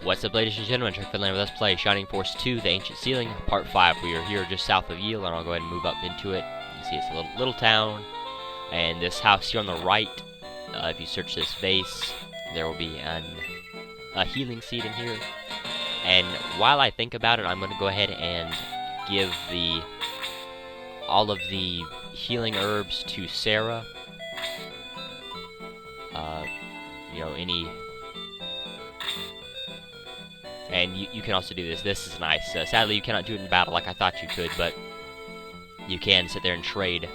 What's up, ladies and gentlemen? chuckfinleLP, let's play Shining Force 2, The Ancient Ceiling, Part 5. We are here just south of Yeel, and I'll go ahead and move up into it. You can see it's a little town, and this house here on the right, if you search this base, there will be a healing seed in here. And while I think about it, I'm going to go ahead and give all of the healing herbs to Sarah. And you can also do this. This is nice. Sadly, you cannot do it in battle like I thought you could, but you can sit there and trade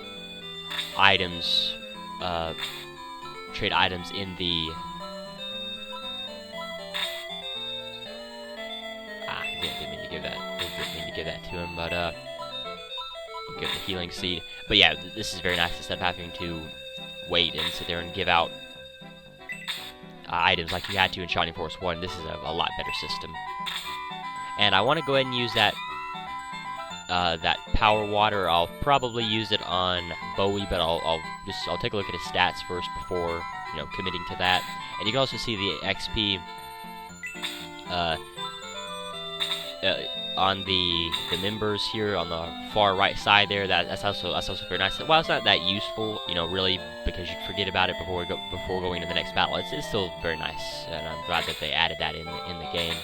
items. Trade items in the. Didn't mean to give that. Didn't mean to give that to him, but we'll give the healing seed. But yeah, this is very nice instead of having to wait and sit there and give out items like you had to in Shining Force 1. This is a lot better system. And I want to go ahead and use that power water. I'll probably use it on Bowie, but I'll take a look at his stats first before committing to that. And you can also see the XP on the members here on the far right side there. That's also very nice. While it's not that useful, really, because you forget about it before going to the next battle, it's still very nice, and I'm glad that they added that in the game.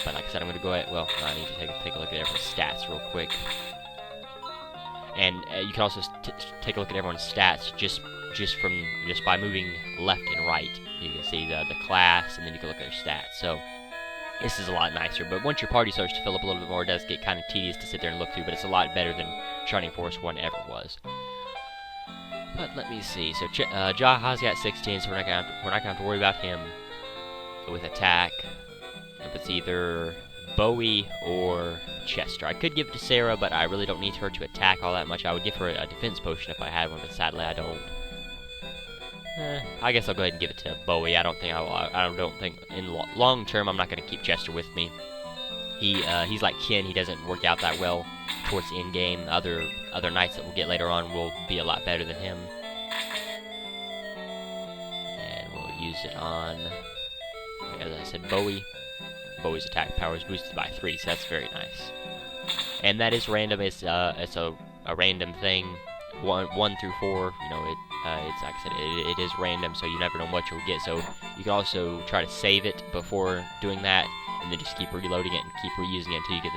But like I said, I'm going to go ahead. Well, I need to take a look at everyone's stats real quick, and you can also take a look at everyone's stats just by moving left and right. You can see the class, and then you can look at their stats. So this is a lot nicer, but once your party starts to fill up a little bit more, it does get kind of tedious to sit there and look through, but it's a lot better than Shining Force 1 ever was. But let me see. So Jaha's got 16, so we're not gonna have to worry about him with attack. It's either Bowie or Chester. I could give it to Sarah, but I really don't need her to attack all that much. I would give her a defense potion if I had one, but sadly I don't. I guess I'll go ahead and give it to Bowie. I don't think in long term I'm not going to keep Chester with me. He's like Ken. He doesn't work out that well towards the end game. Other knights that we'll get later on will be a lot better than him. And we'll use it on, as I said, Bowie. Bowie's attack power is boosted by 3, so that's very nice. And that is random. It's a random thing. 1 through 4. It's like I said, it is random, so you never know what you'll get. So you can also try to save it before doing that, and then just keep reloading it and keep reusing it until you get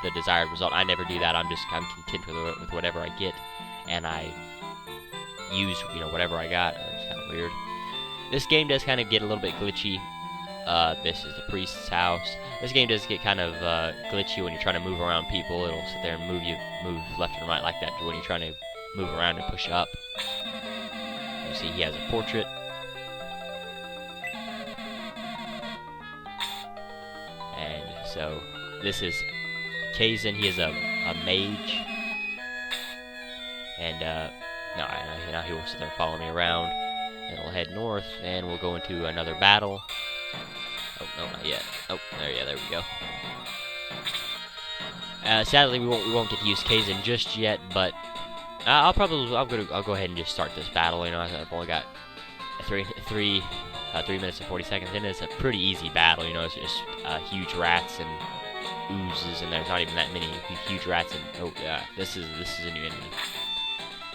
the desired result. I never do that. I'm content with whatever I get, and I use whatever I got. It's kind of weird. This game does kind of get a little bit glitchy. This is the priest's house. This game does get kind of glitchy when you're trying to move around people. It'll sit there and move left and right like that when you're trying to move around and push up. You see he has a portrait. And so this is Kazin. He is a mage. And now he will sit there and follow me around. And we'll head north and we'll go into another battle. Oh, no, not yet. Oh, there we go. Sadly, we won't get to use Kazin just yet, but I'll go ahead and just start this battle. I've only got 3 minutes and 40 seconds in. It's a pretty easy battle. It's just huge rats and oozes, and there's not even that many huge rats. And oh yeah, this is a new enemy.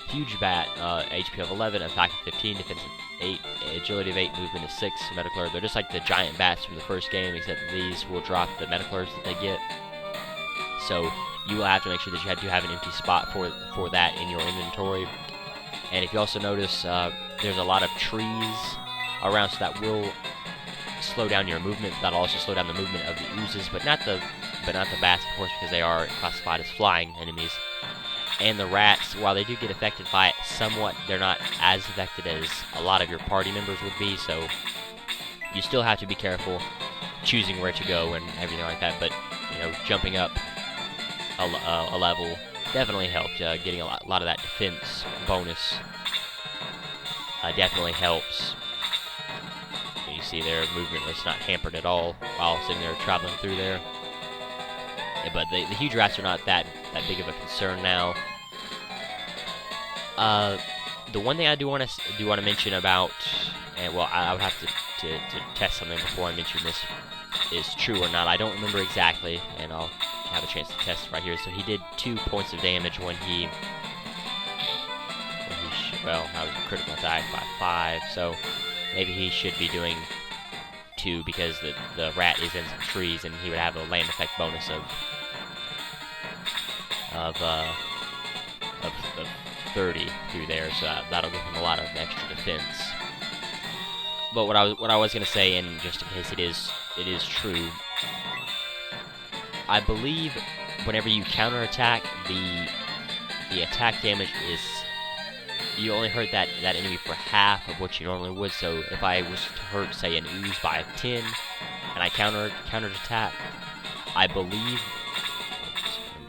Huge bat, HP of 11, attack of 15, defense of 8, agility of 8, movement of 6, medical herb. They're just like the giant bats from the first game, except these will drop the medical herbs that they get. So you will have to make sure that you have an empty spot for that in your inventory. And if you also notice, there's a lot of trees around, so that will slow down your movement. That'll also slow down the movement of the oozes, but not the bats, of course, because they are classified as flying enemies. And the rats, while they do get affected by it somewhat, they're not as affected as a lot of your party members would be, so you still have to be careful choosing where to go and everything like that. But, jumping up a level definitely helped. Getting a lot of that defense bonus definitely helps. You see their movement was not hampered at all while sitting there traveling through there. Yeah, but the huge rats are not that big of a concern now. The one thing I do want to mention about, and well, I would have to test something before I mention this. is true or not. I don't remember exactly, and I'll have a chance to test it right here. So he did 2 points of damage when he well, that was a critical attack by 5, so maybe he should be doing 2 because the rat is in some trees and he would have a land effect bonus of 30 through there, so that'll give him a lot of extra defense. But what I was gonna say, and just in case it is true, I believe whenever you counterattack, the attack damage is, you only hurt that enemy for half of what you normally would. So if I was to hurt, say, an ooze by 10, and I countered attack, I believe,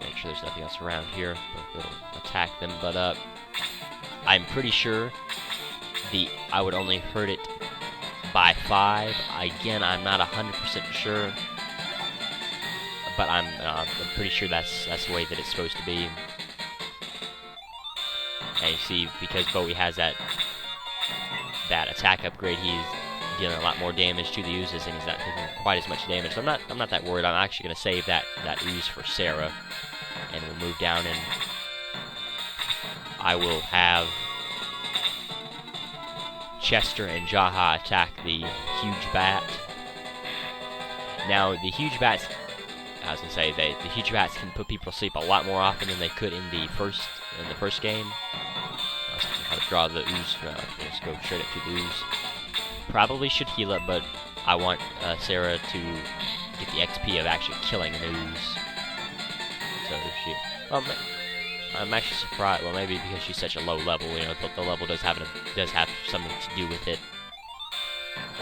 make sure there's nothing else around here that'll attack them, but I'm pretty sure I would only hurt it by 5. Again, I'm not 100% sure, but I'm pretty sure that's the way that it's supposed to be. And you see, because Bowie has that attack upgrade, he's dealing a lot more damage to the oozes, and he's not taking quite as much damage. So I'm not that worried. I'm actually going to save that ooze for Sarah, and we'll move down, and I will have Chester and Jaha attack the huge bat. Now, the huge bats, I was going to say, the huge bats can put people to sleep a lot more often than they could in the first game. I was thinking how to draw the ooze. Just go straight up to the ooze. Probably should heal it, but I want Sarah to get the XP of actually killing an ooze. So she, well, I'm actually surprised. Well, maybe because she's such a low level, you know, the level does have something to do with it.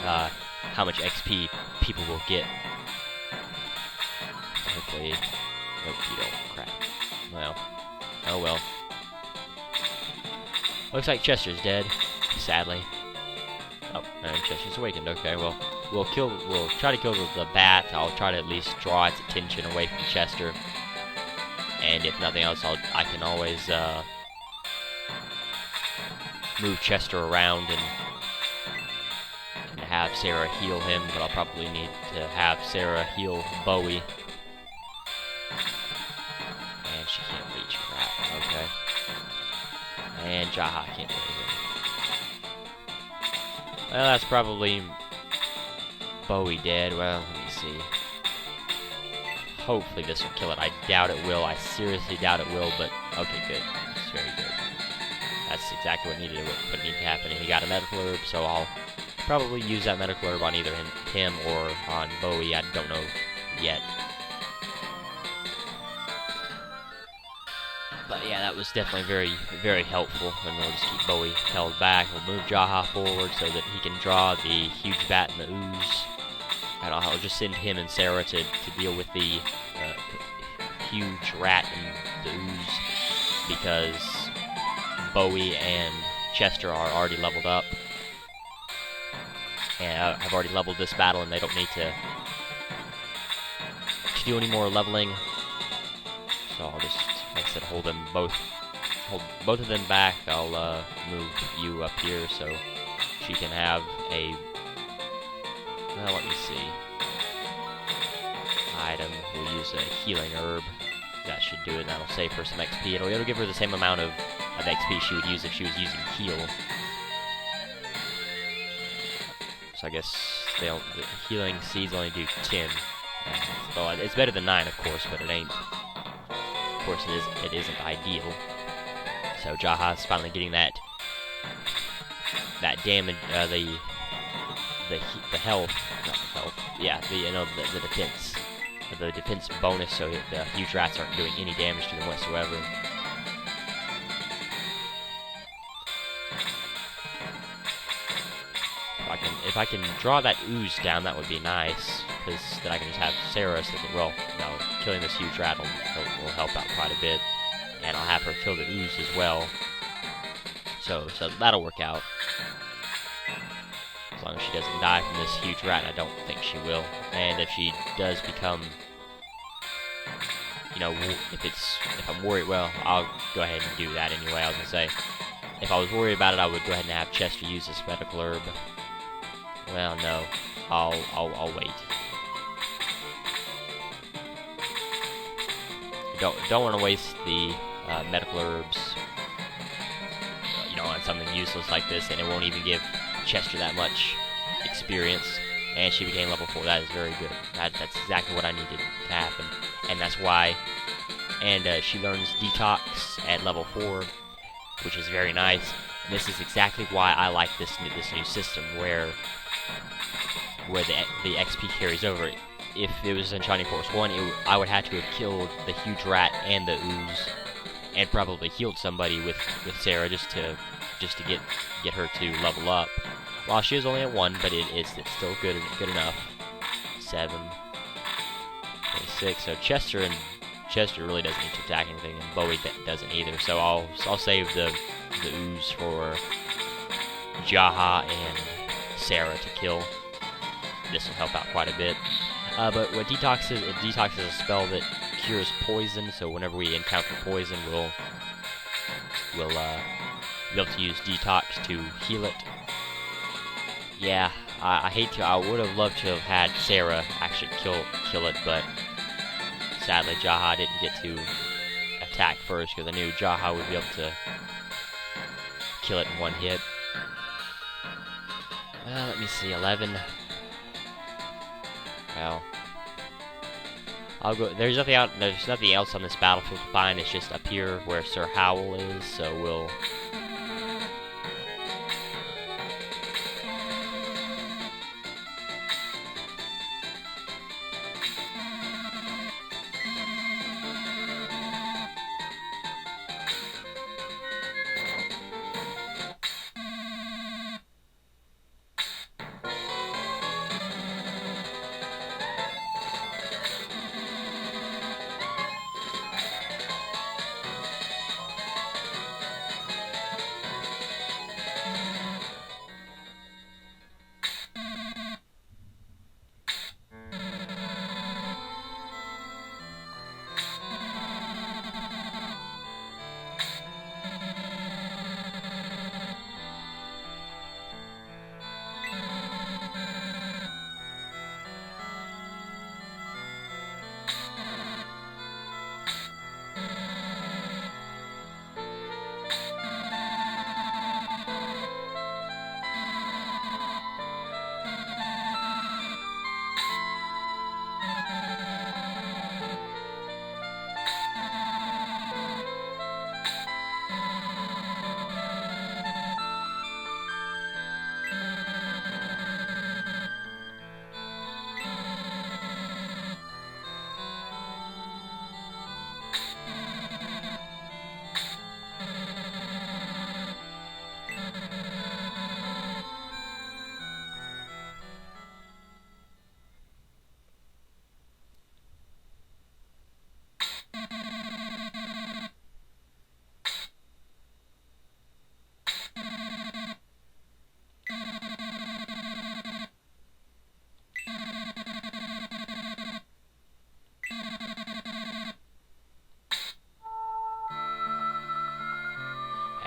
How much XP people will get. Hopefully, nope, you don't. Crap. Well, oh well. Looks like Chester's dead, sadly. Oh, and Chester's awakened. Okay, well, we'll try to kill the bat. I'll try to at least draw its attention away from Chester. And if nothing else, I can always move Chester around and have Sarah heal him. But I'll probably need to have Sarah heal Bowie. And she can't reach. Crap. Okay. And Jaha can't do anything. Well, that's probably Bowie dead. Well, let me see. Hopefully this will kill it. I doubt it will. I seriously doubt it will, but okay, good. It's very good. That's exactly what needed to happen. He got a medical herb, so I'll probably use that medical herb on either him or on Bowie. I don't know yet. But yeah, that was definitely very, very helpful. And we'll just keep Bowie held back. We'll move Jaha forward so that he can draw the huge bat and the ooze. And I'll just send him and Sarah to deal with the huge rat and the ooze, because Bowie and Chester are already leveled up. And I've already leveled this battle, and they don't need to do any more leveling. So I'll just, like I said, hold both of them back. I'll move you up here so she can have a, well, let me see, item. We'll use a healing herb. That should do it. That'll save her some XP. It'll give her the same amount of XP she would use if she was using heal. So I guess the healing seeds only do 10. Well, it's better than 9, of course, but it ain't. Of course, it isn't ideal. So Jaha's finally getting that damage, the health, not the health. Yeah, the defense. The defense bonus, so the huge rats aren't doing any damage to them whatsoever. If I can draw that ooze down, that would be nice, because then I can just have Sarah, so that, well, no, killing this huge rat will help out quite a bit, and I'll have her kill the ooze as well. So that'll work out. As long as she doesn't die from this huge rat, and I don't think she will. And if she does become, you know, if I'm worried, well, I'll go ahead and do that anyway. I was gonna say, if I was worried about it, I would go ahead and have Chester use this medical herb. Well, no, I'll wait. don't want to waste the medical herbs, you know, on something useless like this, and it won't even give Chester that much experience. And she became level 4. That is very good. That's exactly what I needed to happen, and that's why. And she learns Detox at level 4, which is very nice. And this is exactly why I like this new system, where the XP carries over. If it was in Shining Force 1, I would have to have killed the huge rat and the ooze, and probably healed somebody with Sarah just to get her to level up. Well, she was only at 1, but it's still good enough. 7, 26. So Chester really doesn't need to attack anything, and Bowie doesn't either. So I'll save the ooze for Jaha and Sarah to kill. This will help out quite a bit. But what Detox is a spell that cures poison. So whenever we encounter poison, we'll be able to use Detox to heal it. Yeah, I would have loved to have had Sarah actually kill it, but sadly Jaha didn't get to attack first, because I knew Jaha would be able to kill it in one hit. Well, let me see, 11. Well, I'll go. There's nothing else on this battlefield to find. It's just up here where Sir Howel is, so we'll.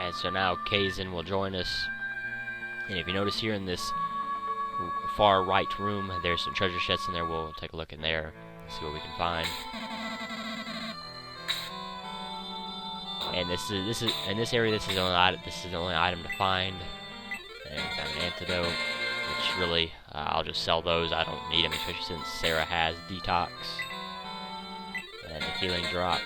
And so now Kazin will join us. And if you notice here in this far right room, there's some treasure chests in there. We'll take a look in there and see what we can find. And this is in this area. This is the only item to find. And we found an antidote, which really I'll just sell those. I don't need them, especially since Sarah has Detox and a healing drop.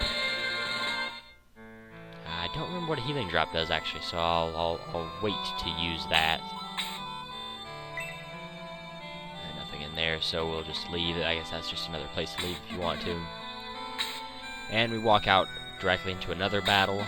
I don't remember what a healing drop does actually, so I'll wait to use that. And nothing in there, so we'll just leave it. I guess that's just another place to leave if you want to. And we walk out directly into another battle.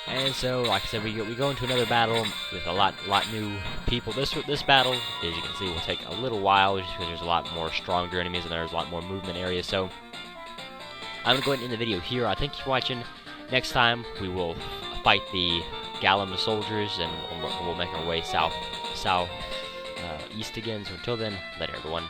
And so, like I said, we go into another battle with a lot new people. This battle, as you can see, will take a little while just because there's a lot more stronger enemies and there's a lot more movement areas. So I'm gonna go ahead and end the video here. I thank you for watching. Next time we will fight the gallon of soldiers, and we'll make our way south east again. So until then, later everyone.